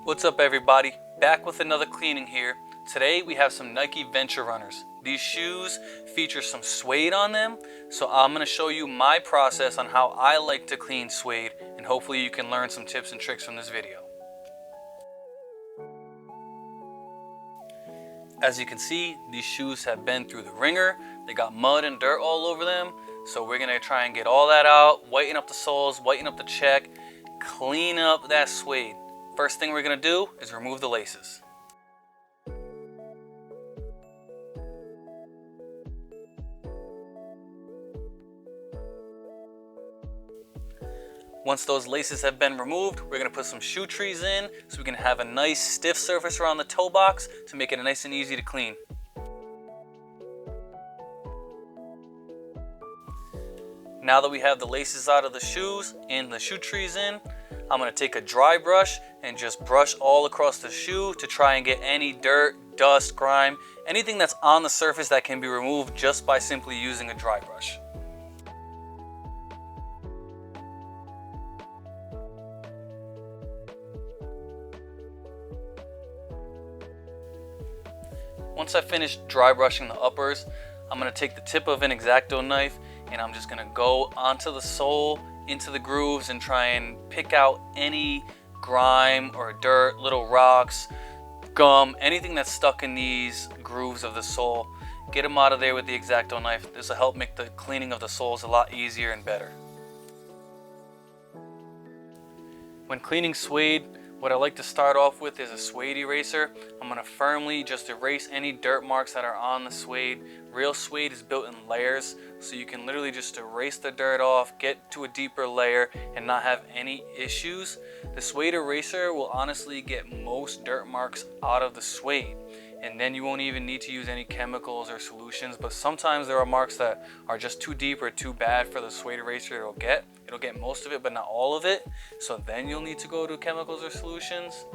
What's up everybody? Back with another cleaning here. Today we have some Nike Venture Runners. These shoes feature some suede on them, so I'm going to show you my process on how I like to clean suede, and hopefully you can learn some tips and tricks from this video. As you can see, these shoes have been through the ringer. They got mud and dirt all over them, so we're going to try and get all that out, whiten up the soles, whiten up the check, clean up that suede. First thing we're going to do is remove the laces. Once those laces have been removed, we're going to put some shoe trees in so we can have a nice stiff surface around the toe box to make it nice and easy to clean. Now that we have the laces out of the shoes and the shoe trees in, I'm going to take a dry brush and just brush all across the shoe to try and get any dirt, dust, grime, anything that's on the surface that can be removed just by simply using a dry brush. Once I finish dry brushing the uppers, I'm going to take the tip of an X-Acto knife and I'm just going to go onto the sole, into the grooves, and try and pick out any grime or dirt, little rocks, gum, anything that's stuck in these grooves of the sole. Get them out of there with the X-Acto knife. This will help make the cleaning of the soles a lot easier and better. When cleaning suede, what I like to start off with is a suede eraser. I'm going to firmly just erase any dirt marks that are on the suede. Real suede is built in layers, so you can literally just erase the dirt off, get to a deeper layer, and not have any issues. The suede eraser will honestly get most dirt marks out of the suede, and then you won't even need to use any chemicals or solutions. But sometimes there are marks that are just too deep or too bad for the suede eraser to get. It'll get most of it, but not all of it. So then you'll need to go to chemicals or solutions.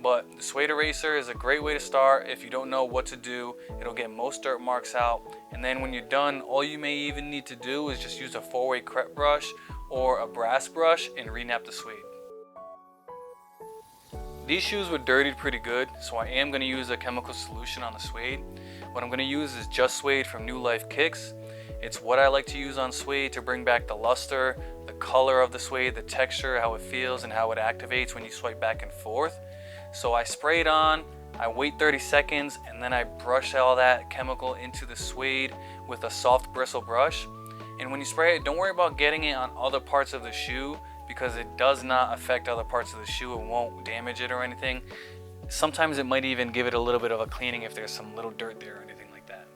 But the suede eraser is a great way to start. If you don't know what to do, it'll get most dirt marks out. And then when you're done, all you may even need to do is just use a 4-way crepe brush or a brass brush and renap the suede. These shoes were dirtied pretty good, so I am going to use a chemical solution on the suede. What I'm going to use is Just Suede from New Life Kicks. It's what I like to use on suede to bring back the luster, the color of the suede, the texture, how it feels, and how it activates when you swipe back and forth. So I spray it on, I wait 30 seconds, and then I brush all that chemical into the suede with a soft bristle brush. And when you spray it, don't worry about getting it on other parts of the shoe, because it does not affect other parts of the shoe. It won't damage it or anything. Sometimes it might even give it a little bit of a cleaning if there's some little dirt there or anything like that.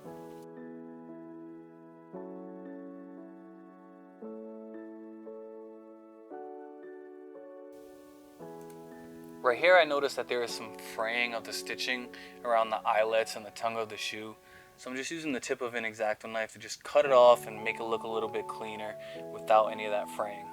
Right here I noticed that there is some fraying of the stitching around the eyelets and the tongue of the shoe. So I'm just using the tip of an X-Acto knife to just cut it off and make it look a little bit cleaner without any of that fraying.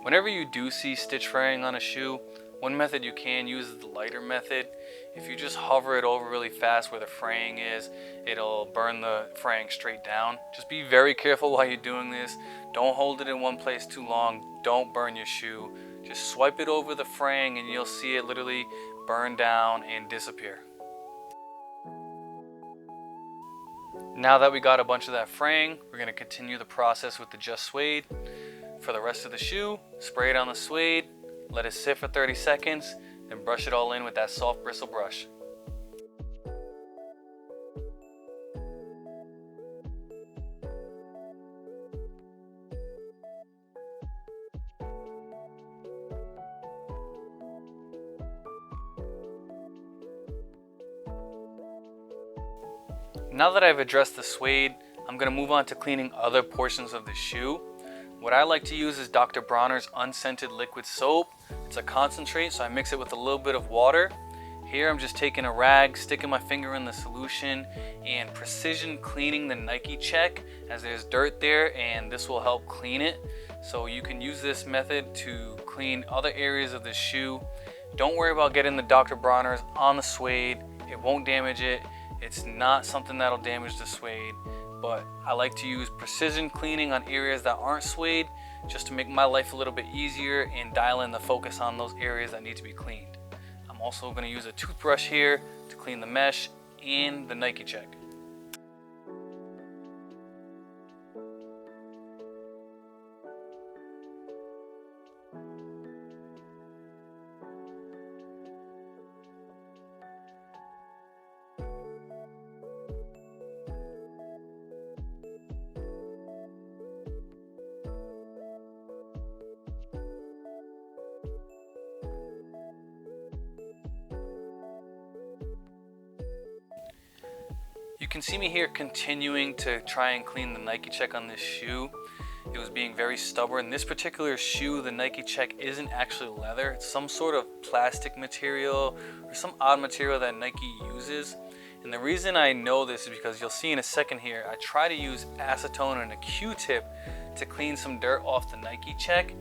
Whenever you do see stitch fraying on a shoe, one method you can use is the lighter method. If you just hover it over really fast where the fraying is, it'll burn the fraying straight down. Just be very careful while you're doing this. Don't hold it in one place too long. Don't burn your shoe. Just swipe it over the fraying and you'll see it literally burn down and disappear. Now that we got a bunch of that fraying, we're going to continue the process with the Just Suede. For the rest of the shoe, spray it on the suede, let it sit for 30 seconds, then brush it all in with that soft bristle brush. Now that I've addressed the suede, I'm going to move on to cleaning other portions of the shoe. What I like to use is Dr. Bronner's unscented liquid soap. It's a concentrate, so I mix it with a little bit of water. Here I'm just taking a rag, sticking my finger in the solution, and precision cleaning the Nike check as there's dirt there, and this will help clean it. So you can use this method to clean other areas of the shoe. Don't worry about getting the Dr. Bronner's on the suede. It won't damage it. It's not something that'll damage the suede. But I like to use precision cleaning on areas that aren't suede just to make my life a little bit easier and dial in the focus on those areas that need to be cleaned. I'm also going to use a toothbrush here to clean the mesh and the Nike check. You can see me here continuing to try and clean the Nike check on this shoe. It was being very stubborn. This particular shoe, the Nike check, isn't actually leather. It's some sort of plastic material or some odd material that Nike uses. And the reason I know this is because you'll see in a second here, I try to use acetone and a Q-tip to clean some dirt off the Nike check.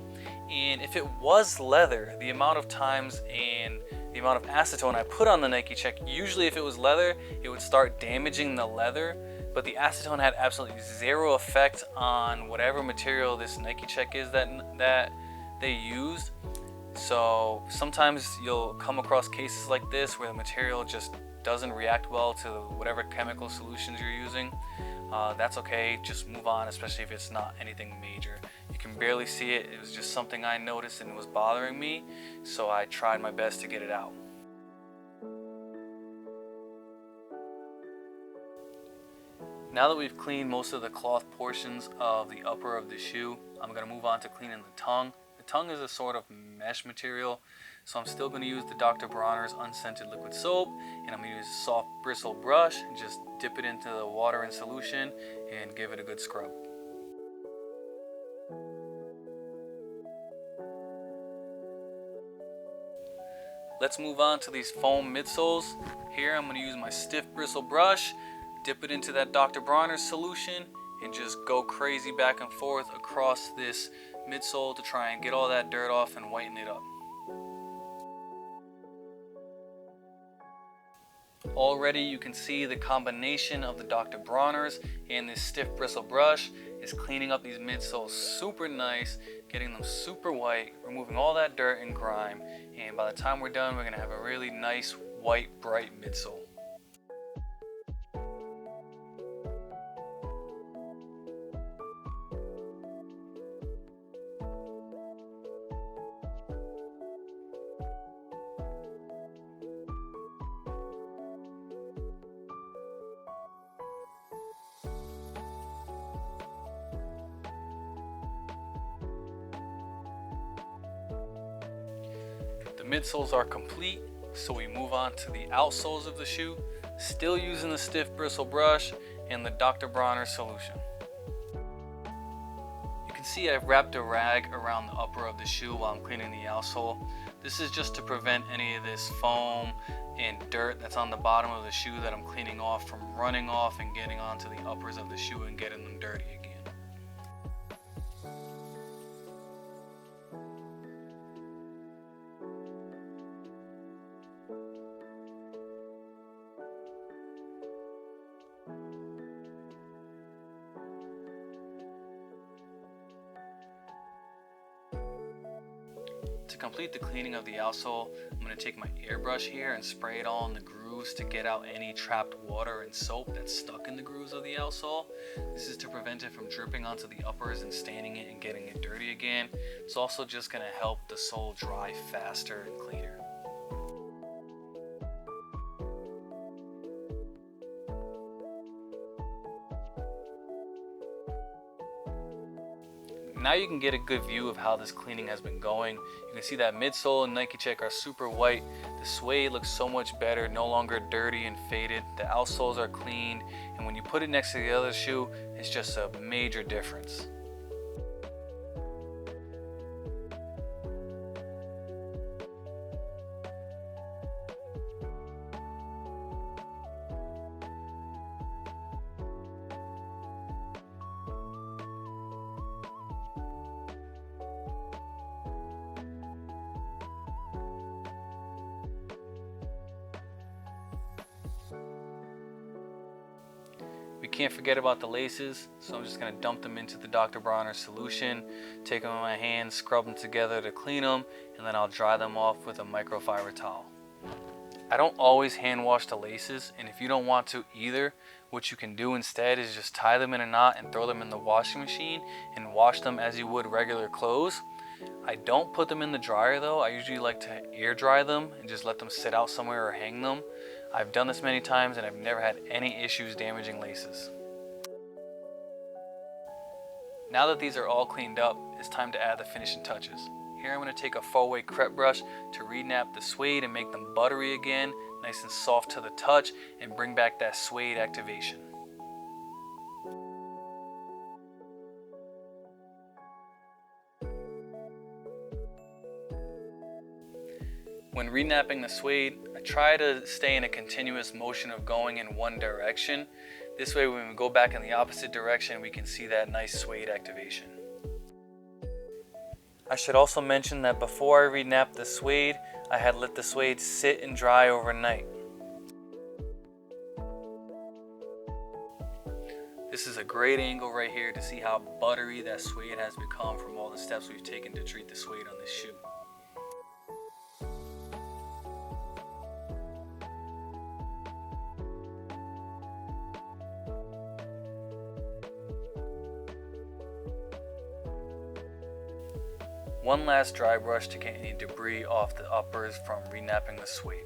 And if it was leather, the amount of times and the amount of acetone I put on the Nike check, usually if it was leather, it would start damaging the leather, but the acetone had absolutely zero effect on whatever material this Nike check is that they used. So sometimes you'll come across cases like this where the material just doesn't react well to whatever chemical solutions you're using. That's okay, just move on, especially if it's not anything major. You can barely see it. It was just something I noticed and it was bothering me, so I tried my best to get it out. Now that we've cleaned most of the cloth portions of the upper of the shoe, I'm going to move on to cleaning the tongue. The tongue is a sort of mesh material, so I'm still going to use the Dr. Bronner's unscented liquid soap, and I'm going to use a soft bristle brush and just dip it into the water in solution and give it a good scrub. Let's move on to these foam midsoles. Here I'm going to use my stiff bristle brush, dip it into that Dr. Bronner's solution, and just go crazy back and forth across this midsole to try and get all that dirt off and whiten it up. Already you can see the combination of the Dr. Bronner's and this stiff bristle brush is cleaning up these midsoles super nice, getting them super white, removing all that dirt and grime, and by the time we're done, we're going to have a really nice, white, bright midsole. The midsoles are complete, so we move on to the outsoles of the shoe, still using the stiff bristle brush and the Dr. Bronner's solution. You can see I've wrapped a rag around the upper of the shoe while I'm cleaning the outsole. This is just to prevent any of this foam and dirt that's on the bottom of the shoe that I'm cleaning off from running off and getting onto the uppers of the shoe and getting them dirty again. To complete the cleaning of the outsole, I'm going to take my airbrush here and spray it all in the grooves to get out any trapped water and soap that's stuck in the grooves of the outsole. This is to prevent it from dripping onto the uppers and staining it and getting it dirty again. It's also just going to help the sole dry faster and cleaner. Now you can get a good view of how this cleaning has been going. You can see that midsole and Nike check are super white. The suede looks so much better, no longer dirty and faded. The outsoles are cleaned, and when you put it next to the other shoe, it's just a major difference. We can't forget about the laces, so I'm just going to dump them into the Dr. Bronner solution, take them in my hands, scrub them together to clean them, and then I'll dry them off with a microfiber towel. I don't always hand wash the laces, and if you don't want to either, what you can do instead is just tie them in a knot and throw them in the washing machine and wash them as you would regular clothes. I don't put them in the dryer though. I usually like to air dry them and just let them sit out somewhere or hang them. I've done this many times and I've never had any issues damaging laces. Now that these are all cleaned up, it's time to add the finishing touches. Here I'm going to take a 4-way crepe brush to renap the suede and make them buttery again, nice and soft to the touch, and bring back that suede activation. When renapping the suede, I try to stay in a continuous motion of going in one direction. This way when we go back in the opposite direction, we can see that nice suede activation. I should also mention that before I renapped the suede, I had let the suede sit and dry overnight. This is a great angle right here to see how buttery that suede has become from all the steps we've taken to treat the suede on this shoe. One last dry brush to get any debris off the uppers from renapping the suede.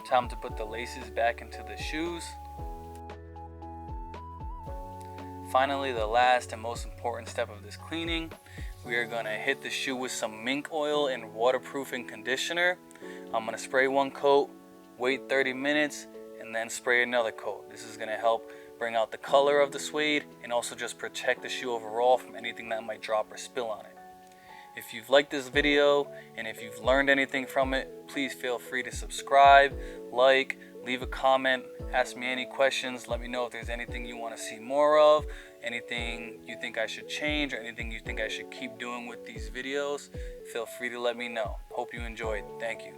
Time to put the laces back into the shoes. Finally, the last and most important step of this cleaning, we are going to hit the shoe with some Mink oil and waterproofing conditioner. I'm going to spray one coat, wait 30 minutes, and then spray another coat. This is going to help bring out the color of the suede and also just protect the shoe overall from anything that might drop or spill on it. If you've liked this video and if you've learned anything from it, please feel free to subscribe, like, leave a comment, ask me any questions, let me know if there's anything you want to see more of, anything you think I should change, or anything you think I should keep doing with these videos. Feel free to let me know. Hope you enjoyed. Thank you.